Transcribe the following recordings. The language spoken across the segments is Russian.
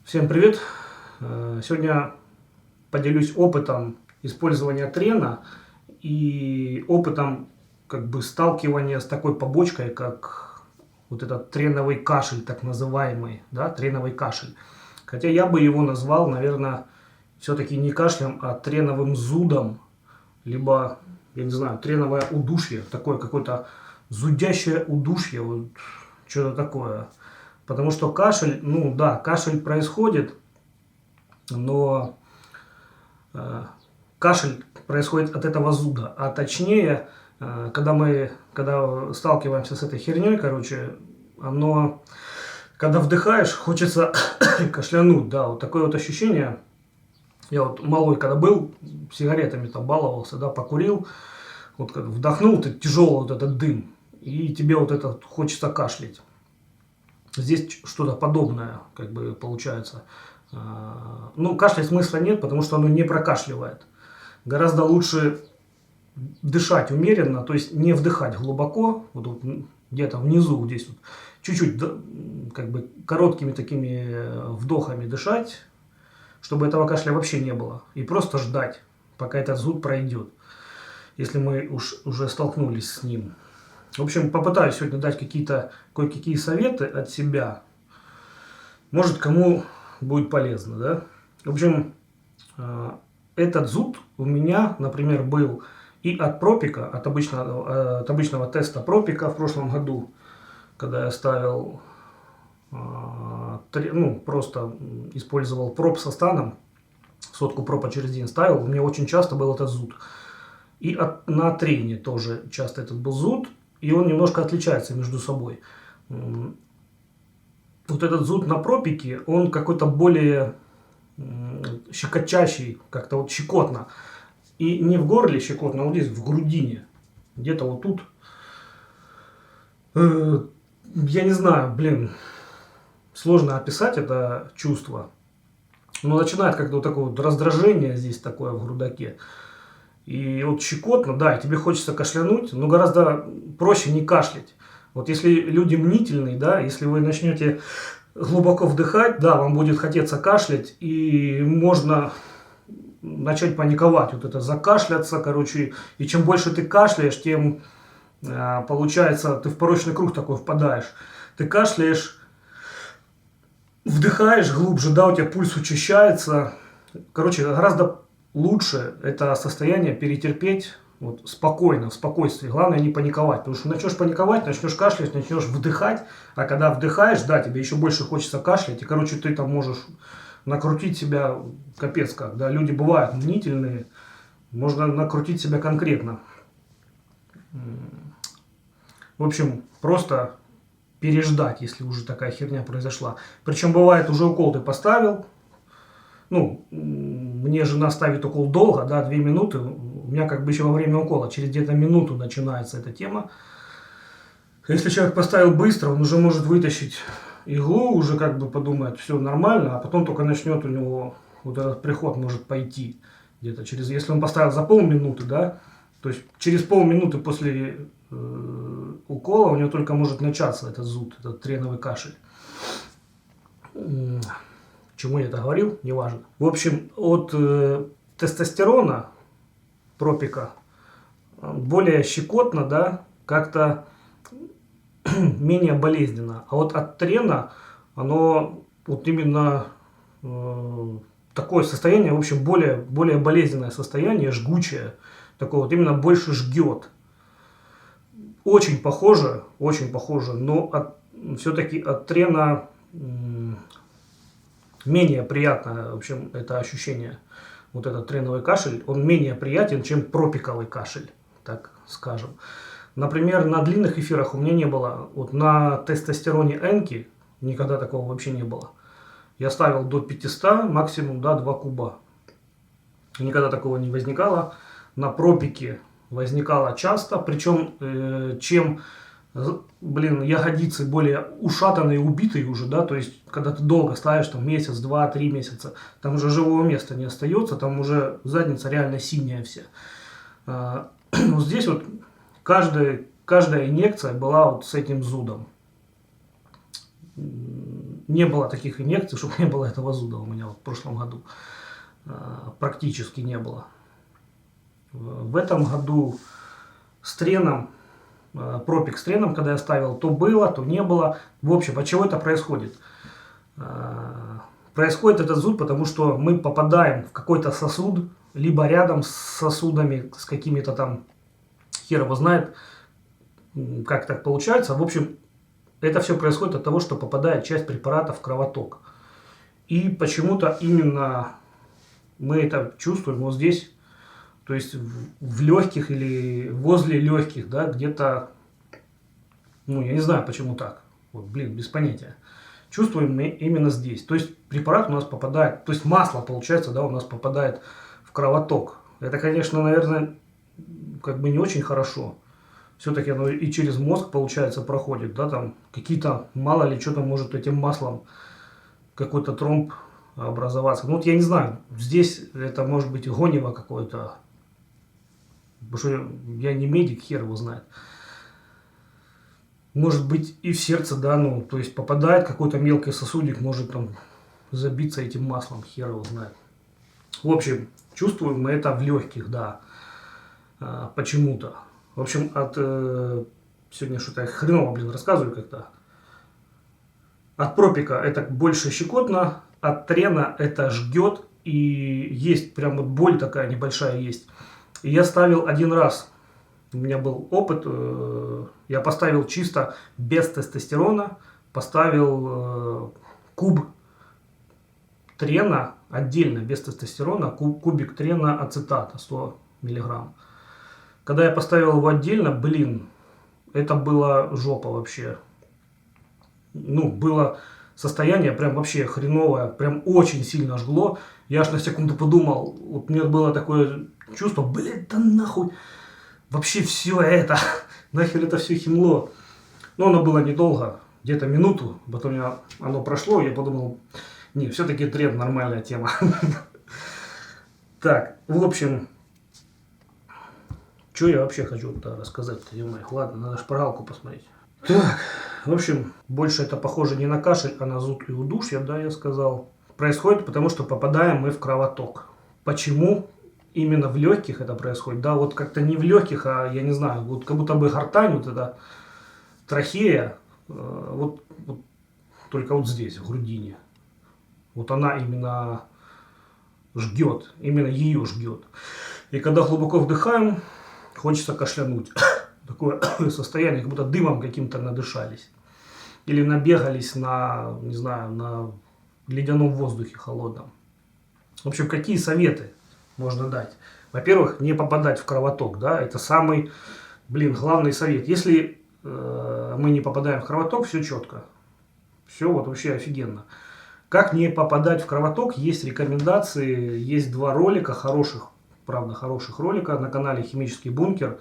Всем привет! Сегодня поделюсь опытом использования трена и опытом сталкивания с такой побочкой, как вот этот треновый кашель, так называемый, да, треновый кашель. Хотя я бы его назвал, наверное, все-таки не кашлем, а треновым зудом, либо, я не знаю, треновое удушье, такое какое-то зудящее удушье, вот, что-то такое. Потому что кашель, ну да, кашель происходит, но кашель происходит от этого зуда. А точнее, когда сталкиваемся с этой херней, короче, когда вдыхаешь, хочется кашлянуть, да, вот такое вот ощущение. Я вот малой, когда был, сигаретами там баловался, да, покурил, вот когда вдохнул ты тяжелый вот этот дым, и тебе вот это хочется кашлять. Здесь что-то подобное, как бы, получается. Ну, кашлять смысла нет, потому что оно не прокашливает. Гораздо лучше дышать умеренно, то есть не вдыхать глубоко, вот где-то внизу, вот здесь вот, чуть-чуть, как бы, короткими такими вдохами дышать, чтобы этого кашля вообще не было. И просто ждать, пока этот зуд пройдет, если мы уже столкнулись с ним. В общем, попытаюсь сегодня дать кое-какие советы от себя. Может, кому будет полезно, да? В общем, этот зуд у меня, например, был и от пропика, от обычного теста пропика в прошлом году, когда я ставил, ну, просто использовал проп со станом, сотку пропа через день ставил, у меня очень часто был этот зуд. И на трене тоже часто этот был зуд. И он немножко отличается между собой. Вот этот зуд на пропике, он какой-то более щекочащий, как-то вот щекотно. И не в горле щекотно, а вот здесь, в грудине. Где-то вот тут. Я не знаю, блин, сложно описать это чувство. Но начинает как-то вот такое вот раздражение здесь такое в грудаке. И вот щекотно, да, и тебе хочется кашлянуть, но гораздо проще не кашлять. Вот если люди мнительные, да, если вы начнете глубоко вдыхать, да, вам будет хотеться кашлять, и можно начать паниковать, вот это закашляться, короче, и чем больше ты кашляешь, тем, получается, ты в порочный круг такой впадаешь. Ты кашляешь, вдыхаешь глубже, да, у тебя пульс учащается, короче, гораздо лучше это состояние перетерпеть вот спокойно, в спокойствии. Главное не паниковать, потому что начнешь паниковать, начнешь кашлять, начнешь вдыхать, а когда вдыхаешь, да, тебе еще больше хочется кашлять, и, короче, ты там можешь накрутить себя капец как, да, люди бывают мнительные, можно накрутить себя конкретно. В общем, просто переждать, если уже такая херня произошла. Причем бывает, уже укол ты поставил, ну, мне жена ставит укол долго, да, 2 минуты. У меня как бы еще во время укола, через где-то минуту начинается эта тема. Если человек поставил быстро, он уже может вытащить иглу, уже как бы подумает, все нормально, а потом только начнет у него вот этот приход может пойти. Где-то через, если он поставил за полминуты, да, то есть через полминуты после укола у него только может начаться этот зуд, этот треновый кашель. Чему я это говорил, неважно. В общем, от тестостерона, пропика, более щекотно, да, как-то менее болезненно. А вот от трена, оно вот именно такое состояние, в общем, более болезненное состояние, жгучее, такое вот именно больше жгет. Очень похоже, но все-таки от трена менее приятно, в общем, это ощущение, вот этот треновый кашель, он менее приятен, чем пропиковый кашель, так скажем. Например, на длинных эфирах у меня не было, вот на тестостероне Энки никогда такого вообще не было. Я ставил до 500, максимум, да, 2 куба. Никогда такого не возникало. На пропике возникало часто, причем чем... Блин, ягодицы более ушатанные, убитые уже, да, то есть, когда ты долго ставишь, там, месяц, 2, 3 месяца, там уже живого места не остается, там уже задница реально синяя вся. Вот здесь вот каждая инъекция была вот с этим зудом. не было таких инъекций, чтобы не было этого зуда у меня вот в прошлом году. Практически не было. В этом году с треном, пропик с треном, когда я ставил, то было, то не было. В общем, от чего это происходит? Происходит этот зуд, потому что мы попадаем в какой-то сосуд, либо рядом с сосудами, с какими-то там, хер его знает, как так получается. В общем, это все происходит от того, что попадает часть препарата в кровоток. И почему-то именно мы это чувствуем вот здесь, то есть в легких или возле легких, да, где-то, ну, я не знаю, почему так. Вот, блин, без понятия. Чувствуем мы именно здесь. То есть препарат у нас попадает, то есть масло, получается, да, у нас попадает в кровоток. Это, конечно, наверное, как бы не очень хорошо. Все-таки оно и через мозг, получается, проходит, да, там какие-то, мало ли, что там может этим маслом, какой-то тромб образоваться. Ну, вот я не знаю, здесь это может быть гонево какое-то, потому что я не медик, хер его знает. Может быть и в сердце, да, ну, то есть попадает какой-то мелкий сосудик, может там забиться этим маслом, хер его знает. В общем, чувствуем мы это в легких, да, почему-то. В общем, сегодня что-то я хреново, блин, рассказываю как-то. От пропика это больше щекотно, от трена это жгет, и есть прям вот боль такая небольшая есть. И я ставил один раз, у меня был опыт, я поставил чисто без тестостерона, поставил куб трена отдельно, без тестостерона, кубик трена ацетата 100 миллиграмм. Когда я поставил его отдельно, блин, это была жопа вообще. Ну, было состояние прям вообще хреновое, прям очень сильно жгло. Я аж на секунду подумал, вот у меня было такое чувство, блин, да нахуй, вообще все это, нахер это все химло. Но оно было недолго, где-то минуту, потом оно прошло, я подумал, не, все-таки трен нормальная тема. Так, в общем... Что я вообще хочу рассказать-то, ладно, надо шпаргалку посмотреть. Так, в общем, больше это похоже не на кашель, а на зуд и удушье, да, я сказал. Происходит потому, что попадаем мы в кровоток. Почему именно в легких это происходит? Да, вот как-то не в легких, а я не знаю, вот как будто бы гортань, вот эта трахея, вот только вот здесь, в грудине. Вот она именно жгет, именно ее жгет. И когда глубоко вдыхаем, хочется кашлянуть. Такое состояние, как будто дымом каким-то надышались. Или набегались на, не знаю, на ледяном воздухе холодном. В общем, какие советы можно дать? Во-первых, не попадать в кровоток, да, это самый, блин, главный совет. Если мы не попадаем в кровоток, все четко. Все вот вообще офигенно. Как не попадать в кровоток, есть рекомендации, есть 2 ролика хороших, правда, хороших ролика на канале «Химический бункер».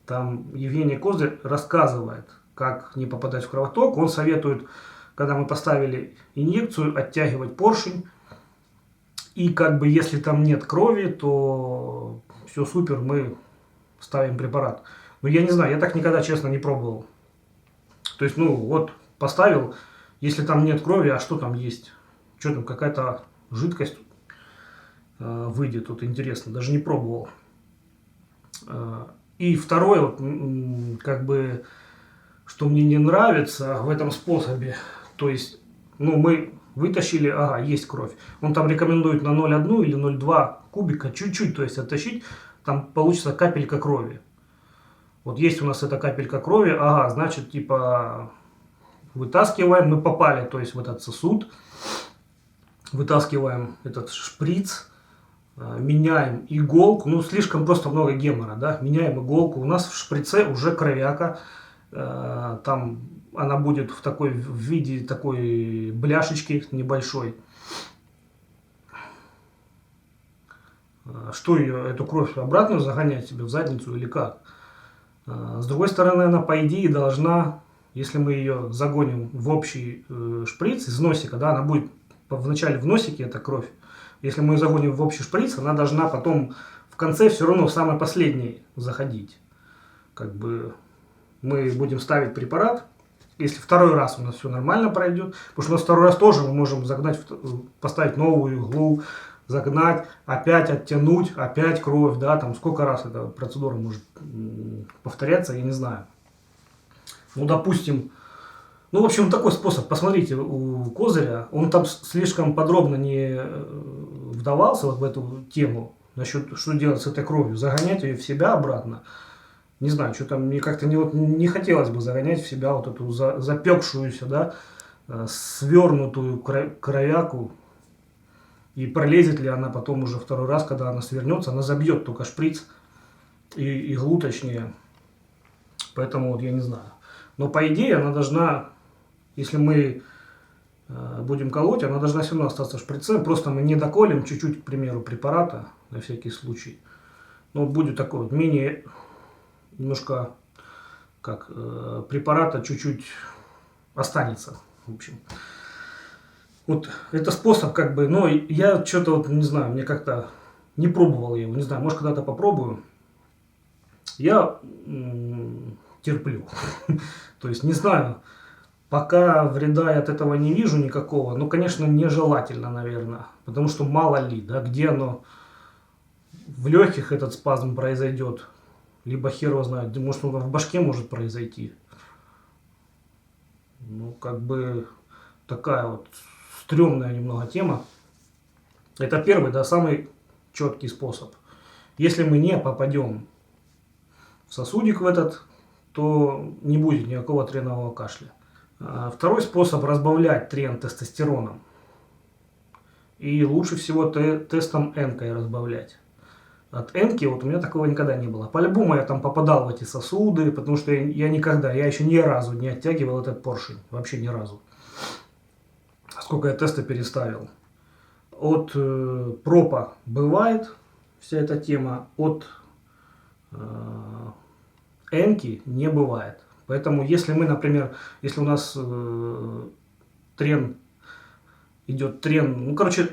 Там Евгений Козырь рассказывает, как не попадать в кровоток. Он советует, когда мы поставили инъекцию, оттягивать поршень. И как бы если там нет крови, то все супер, мы ставим препарат. Но я не знаю, я так никогда, честно, не пробовал. То есть, ну вот, поставил, если там нет крови, а что там есть? Что там, какая-то жидкость выйдет, тут интересно, даже не пробовал. И второе, вот, как бы, что мне не нравится в этом способе, то есть, ну, мы вытащили, ага, есть кровь. Он там рекомендует на 0,1 или 0,2 кубика чуть-чуть, то есть оттащить, там получится капелька крови. Вот есть у нас эта капелька крови, ага, значит, типа, вытаскиваем, мы попали, то есть в этот сосуд, вытаскиваем этот шприц, меняем иголку, ну слишком просто много гемора, да, меняем иголку, у нас в шприце уже кровяка, там она будет в виде такой бляшечки небольшой. Что ее, эту кровь обратно загонять себе в задницу или как? С другой стороны, она по идее должна, если мы ее загоним в общий шприц из носика, да, она будет вначале в носике, эта кровь. Если мы ее загоним в общий шприц, она должна потом в конце все равно в самый последний заходить. Как бы мы будем ставить препарат, Если второй раз у нас все нормально пройдет, потому что у нас второй раз тоже мы можем загнать, поставить новую иглу, загнать, опять оттянуть, опять кровь, да, там сколько раз эта процедура может повторяться, я не знаю. Ну, допустим, ну, в общем, такой способ, посмотрите, у Козыря, он там слишком подробно не вдавался вот в эту тему, насчет, что делать с этой кровью, загонять ее в себя обратно. Не знаю, что там, мне как-то не хотелось бы загонять в себя вот эту запекшуюся, да, свернутую кровяку. И пролезет ли она потом уже второй раз, когда она свернется, она забьет только шприц и иглу точнее. Поэтому вот я не знаю. Но по идее она должна, если мы будем колоть, она должна все равно остаться в шприце. Просто мы не доколем чуть-чуть, к примеру, препарата на всякий случай. Но будет такой вот менее, немножко, как препарата чуть-чуть останется. В общем. Вот это способ как бы, но я что-то вот не знаю, мне как-то не пробовал его, не знаю, может когда-то попробую. Я терплю. То есть не знаю, пока вреда я от этого не вижу никакого, но, конечно, нежелательно, наверное, потому что мало ли, да, где оно в легких этот спазм произойдет, либо хер его знает, может он в башке может произойти. Ну, как бы такая вот стрёмная немного тема. Это первый, да, самый четкий способ. Если мы не попадем в сосудик в этот, то не будет никакого тренового кашля. Второй способ — разбавлять трен тестостероном. И лучше всего тестом энкой разбавлять. От энки вот у меня такого никогда не было. По-любому я там попадал в эти сосуды, потому что я еще ни разу не оттягивал этот поршень. Вообще ни разу. Сколько я теста переставил. От пропа бывает вся эта тема, от энки не бывает. Поэтому если мы, например, если у нас идет ну короче,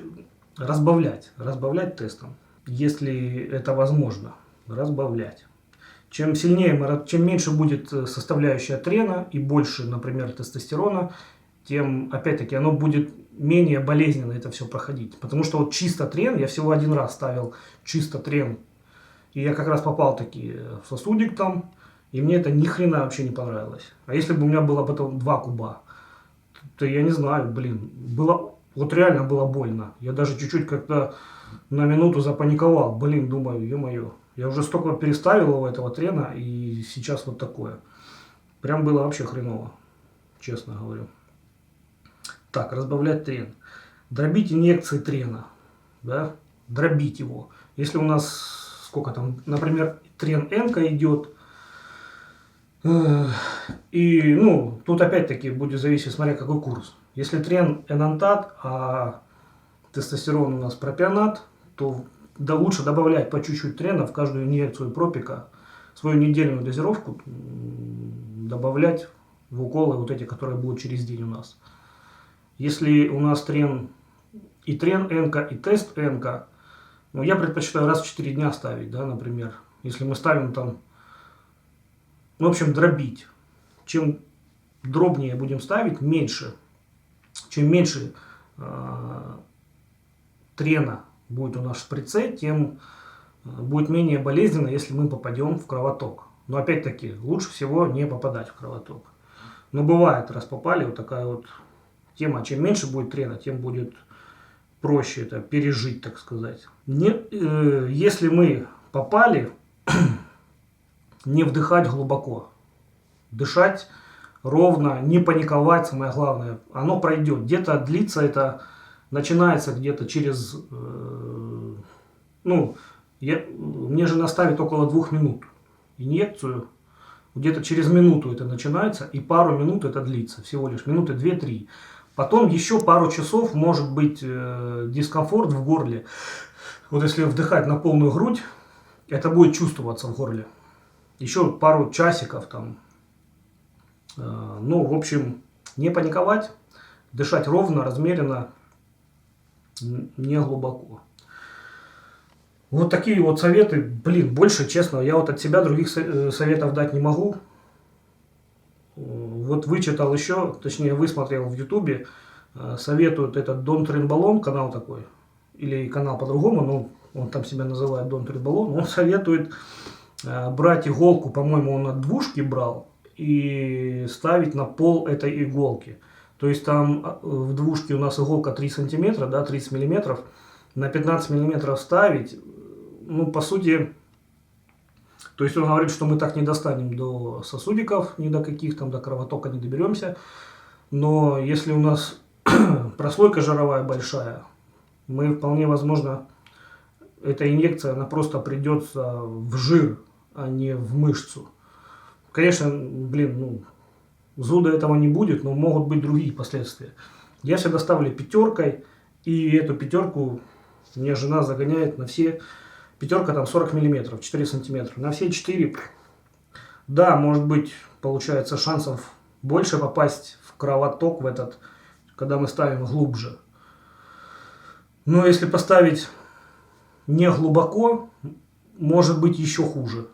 разбавлять тестом, если это возможно, разбавлять. Чем сильнее, чем меньше будет составляющая трена и больше, например, тестостерона, тем, опять-таки, оно будет менее болезненно это все проходить. Потому что вот чисто трен, я всего один раз ставил чисто трен, и я как раз попал таки в сосудик там, и мне это ни хрена вообще не понравилось. А если бы у меня было потом 2 куба, то я не знаю, блин, вот реально было больно. Я даже чуть-чуть как-то на минуту запаниковал. Блин, думаю, ё-моё, я уже столько переставил его этого трена, и сейчас вот такое. Прям было вообще хреново, честно говорю. Так, разбавлять трен. Дробить инъекции трена. Да? Дробить его. Если у нас, сколько там, например, трен энка идет. И, ну, тут опять-таки будет зависеть, смотря какой курс. Если трен энантат, а тестостерон у нас пропионат, то да, лучше добавлять по чуть-чуть трена в каждую инъекцию пропика. Свою недельную дозировку добавлять в уколы вот эти, которые будут через день у нас. Если у нас трен энка, и тест энка, ну, я предпочитаю раз в 4 дня ставить, да, например. Если мы ставим там, ну, в общем, дробить. Чем дробнее будем ставить, меньше. Чем меньше трена будет у нас в шприце, тем будет менее болезненно, если мы попадем в кровоток. Но опять-таки, лучше всего не попадать в кровоток. Но бывает, раз попали, вот такая вот тема. Чем меньше будет трена, тем будет проще это пережить, так сказать. Если мы попали, не вдыхать глубоко. Дышать ровно, не паниковать, самое главное. Оно пройдет. Где-то длится это, начинается где-то через... мне же наставить около 2 минут инъекцию. Где-то через минуту это начинается, и пару минут это длится. Всего лишь минуты 2-3. Потом еще пару часов может быть дискомфорт в горле. Вот если вдыхать на полную грудь, это будет чувствоваться в горле. Еще пару часиков там. Ну, в общем, не паниковать, дышать ровно, размеренно, не глубоко. Вот такие вот советы. Блин, больше, честно, я вот от себя других советов дать не могу. вот вычитал еще, точнее высмотрел в Ютубе, советуют этот Дон Тринбалон, канал такой, или канал по-другому, но он там себя называет Дон Тринбалон, он советует брать иголку, по-моему, он от двушки брал, и ставить на пол этой иголки. То есть там в двушке у нас иголка 3 сантиметра, да, 30 миллиметров, на 15 миллиметров ставить, ну, по сути, то есть он говорит, что мы так не достанем до сосудиков, ни до каких там, до кровотока не доберемся. Но если у нас прослойка жировая большая, мы вполне возможно, эта инъекция, она просто придется в жир, а не в мышцу. Конечно, блин, ну, зуда этого не будет, но могут быть другие последствия. Я всегда ставлю пятеркой, и эту пятерку мне жена загоняет на все. Пятерка там 40 миллиметров, 4 сантиметра. На все 4, да, может быть, получается шансов больше попасть в кровоток в этот, когда мы ставим глубже. Но если поставить не глубоко, может быть еще хуже.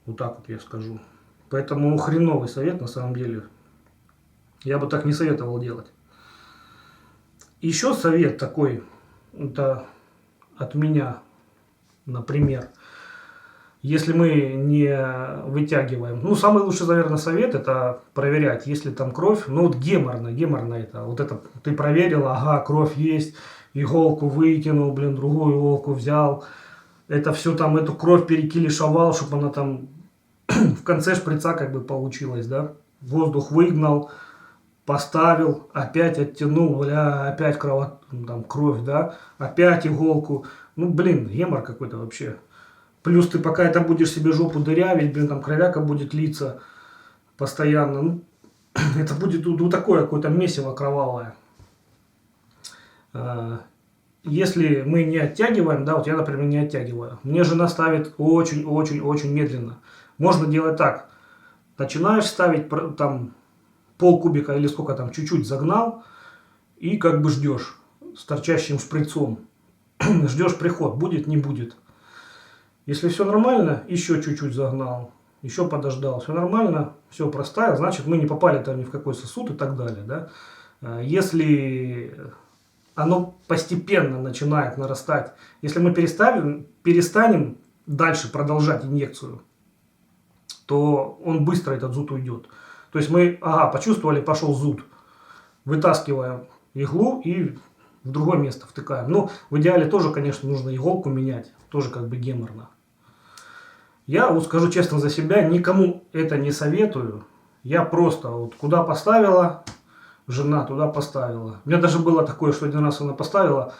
Вот так вот я скажу. Поэтому хреновый совет на самом деле. Я бы так не советовал делать. Еще совет такой, это от меня, например, если мы не вытягиваем, ну, самый лучший, наверное, совет, это проверять, если там кровь, ну, вот геморно это, вот это ты проверил, ага, кровь есть, иголку выкинул, блин, другую иголку взял, это все там, эту кровь перекилишевал, чтобы она там в конце шприца как бы получилось, да, воздух выгнал, поставил, опять оттянул, бля, опять там, кровь, да, опять иголку. Ну, блин, гемор какой-то вообще. Плюс ты пока это будешь себе жопу дырявить, блин, там кровяка будет литься постоянно. Ну, это будет ну, такое какое-то месиво кровавое. Если мы не оттягиваем, да, вот я, например, не оттягиваю. Мне жена ставит очень-очень-очень медленно. Можно делать так. Начинаешь ставить там полкубика или сколько там, чуть-чуть загнал, и как бы ждешь с торчащим шприцом. Ждешь приход, будет, не будет. Если все нормально, еще чуть-чуть загнал, еще подождал, все нормально, все проставил, значит мы не попали там ни в какой сосуд и так далее. Да? Если оно постепенно начинает нарастать, если мы перестанем дальше продолжать инъекцию, то он быстро, этот зуд, уйдет. То есть мы, ага, почувствовали, пошел зуд, вытаскиваем иглу и в другое место втыкаем. Ну, в идеале тоже, конечно, нужно иголку менять, тоже как бы геморно. Я вот скажу честно за себя, никому это не советую. Я просто вот куда поставила, жена туда поставила. У меня даже было такое, что один раз она поставила,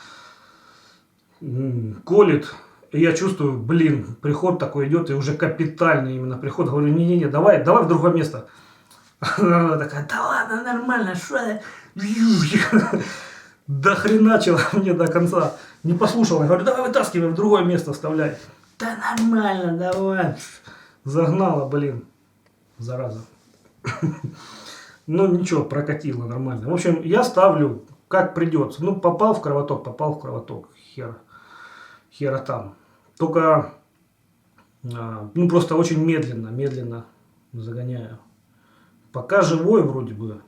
колет, и я чувствую, блин, приход такой идет, и уже капитальный именно приход. Говорю, не-не-не, давай в другое место. Она такая, да ладно, нормально, что я... Дохреначила мне до конца. Не послушала. Я говорю, давай вытаскивай, в другое место вставляй. Да нормально, давай. Загнала, блин. Зараза. Ну ничего, прокатила нормально. В общем, я ставлю как придется. Ну, попал в кровоток. Хера там. Только, ну, просто очень медленно загоняю. Пока живой вроде бы.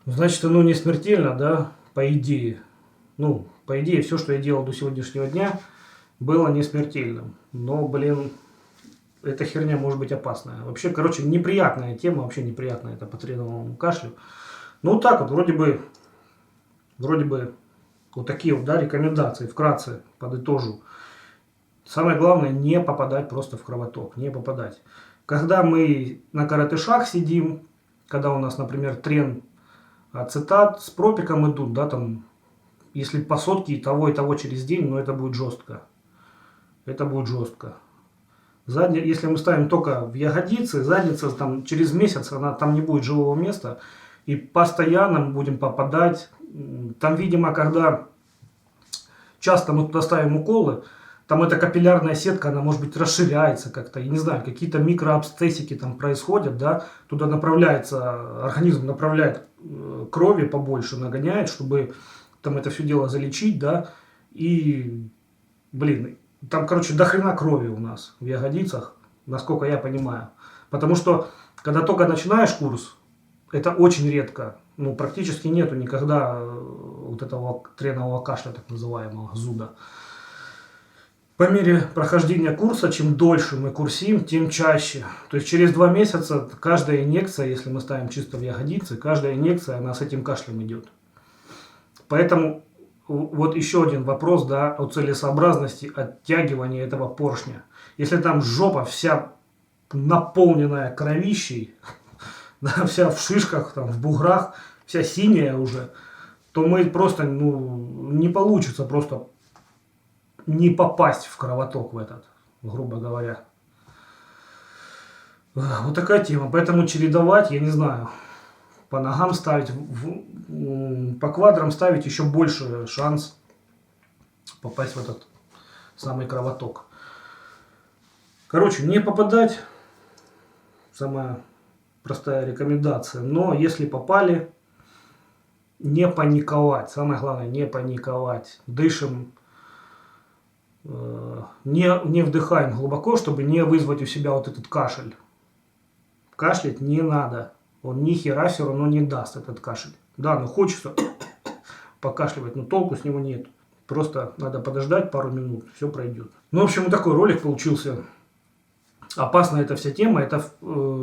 Значит, оно не смертельно, да, по идее. Ну, по идее, все, что я делал до сегодняшнего дня, было не смертельным. Но, блин, эта херня может быть опасная. Вообще, короче, неприятная тема, вообще неприятная, это по треновому кашлю. Ну, вот так вот, вроде бы, вот такие вот, да, рекомендации, вкратце подытожу. Самое главное, не попадать просто в кровоток, не попадать. Когда мы на коротышах сидим, когда у нас, например, трен, ацетат с пропиком идут, да, там, если по сотке и того через день, но это будет жестко. Это будет жестко. Если мы ставим только в ягодицы, задница там, через месяц, там не будет живого места, и постоянно мы будем попадать. Там, видимо, когда часто мы туда ставим уколы, там эта капиллярная сетка, она, может быть, расширяется как-то, я не знаю, какие-то микроабсцессики там происходят, да, туда направляется, организм направляет крови побольше, нагоняет, чтобы там это все дело залечить, да, и, блин, там, короче, дохрена крови у нас в ягодицах, насколько я понимаю. Потому что, когда только начинаешь курс, это очень редко, ну, практически нету никогда вот этого тренового кашля, так называемого, зуда. По мере прохождения курса, чем дольше мы курсим, тем чаще. То есть через 2 месяца каждая инъекция, если мы ставим чисто в ягодицы, каждая инъекция, она с этим кашлем идет. Поэтому вот еще один вопрос, да, о целесообразности оттягивания этого поршня. Если там жопа вся наполненная кровищей, да, вся в шишках, там, в буграх, вся синяя уже, то мы просто, ну, не получится просто не попасть в кровоток в этот, грубо говоря. Вот такая тема. Поэтому чередовать, я не знаю, по ногам ставить, по квадрам ставить еще больше шанс попасть в этот самый кровоток. Короче, не попадать, самая простая рекомендация. Но если попали, не паниковать. Самое главное, не паниковать. Дышим, не вдыхаем глубоко, чтобы не вызвать у себя вот этот кашель. Кашлять не надо. Он ни хера все равно не даст, этот кашель. Да, ну хочется покашливать, но толку с него нет. Просто надо подождать пару минут, все пройдет. Ну, в общем, вот такой ролик получился. Опасна эта вся тема. Это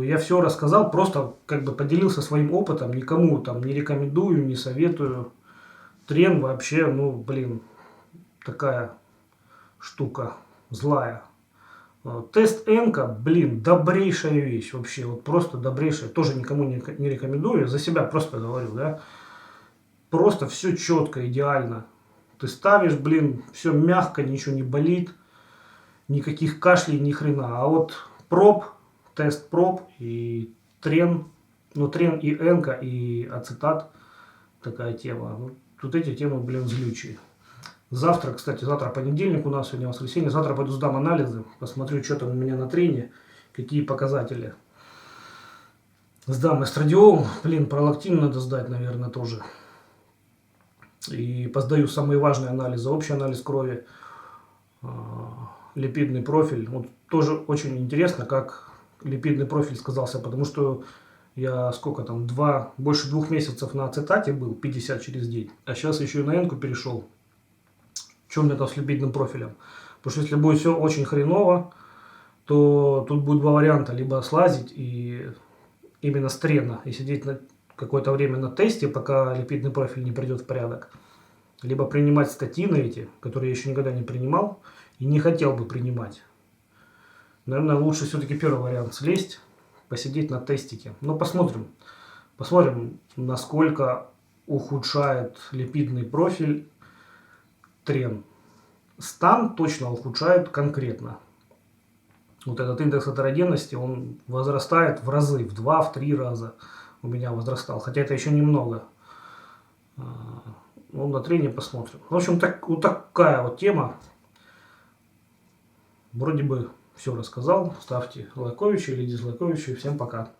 я все рассказал, просто как бы поделился своим опытом. Никому там не рекомендую, не советую. Трен вообще, ну, блин, такая штука злая. Тест Энка, блин, добрейшая вещь вообще, вот просто добрейшая. Тоже никому не рекомендую, за себя просто говорю, да. Просто все четко, идеально. Ты ставишь, блин, все мягко, ничего не болит, никаких кашлей, ни хрена. А вот проб, тест проб и трен, ну трен и Энка, и ацетат, такая тема. Вот эти темы, блин, злючие. Завтра, кстати, завтра понедельник у нас, сегодня воскресенье. Завтра пойду сдам анализы, посмотрю, что там у меня на трене, какие показатели. Сдам эстрадиол, блин, пролактин надо сдать, наверное, тоже. И посдаю самые важные анализы. Общий анализ крови, липидный профиль. Вот тоже очень интересно, как липидный профиль сказался, потому что я сколько там, больше 2 месяцев на ацетате был, 50 через день. А сейчас еще и на энку перешел. В чем это с липидным профилем? Потому что если будет все очень хреново, то тут будет 2 варианта. Либо слазить и именно с трена и сидеть какое-то время на тесте, пока липидный профиль не придет в порядок. Либо принимать статины эти, которые я еще никогда не принимал и не хотел бы принимать. Наверное, лучше все-таки первый вариант, слезть, посидеть на тестике. Но посмотрим. Посмотрим, насколько ухудшает липидный профиль трен. Стан точно ухудшает конкретно. Вот этот индекс атерогенности, он возрастает в разы, в 2-3 раза у меня возрастал. Хотя это еще немного. Ну, на трене посмотрим. В общем, вот такая вот тема. Вроде бы все рассказал. Ставьте лайковичи или дизлайковичи. Всем пока.